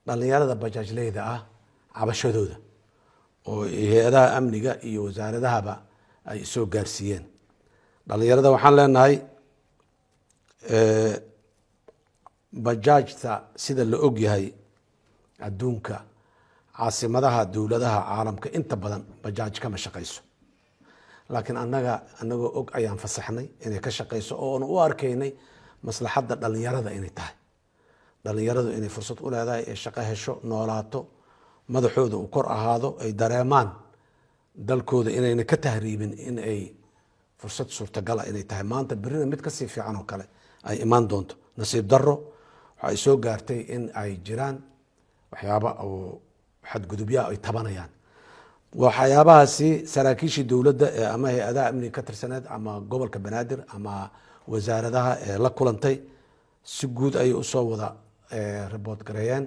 dhalinyarada bajaajleyda ah cabashadooda oo hay'adaha amniga iyo wasaaradahaba ay soo gaarsiiyeen. dhalinyarada waxaan leenahay bajaajta sida la og yahay adduunka caasimadaha dowladaha caalamka inta badan bajaaj kama shaqeyso, laakiin anagoo og ayaan fasaxnay inay ka shaqeyso oo aan u arkaynay maslaxadda dhalinyarada inay tahay. dhalinyaradu inay fursad u leedahay ee shaqo hesho, noolaato, madaxooda uu kor ahaado, ay dareemaan dalkooda inayna ka tahriibin, in ay fursad suurtagal ah inay tahay. maanta berina mid kasii fiican oo kale ay imaan doonto. nasiib daro waxay soo gaartay in ay jiraan waxyaaba oo xadgudubyaa ay tabanayaan. waxyaabahaasi saraakiishii dowladda ee ama hay-adaha amniga ka tirsaneed ama gobolka banaadir ama wasaaradaha ee la kulantay si guud ayay usoo wada report gareeyeen.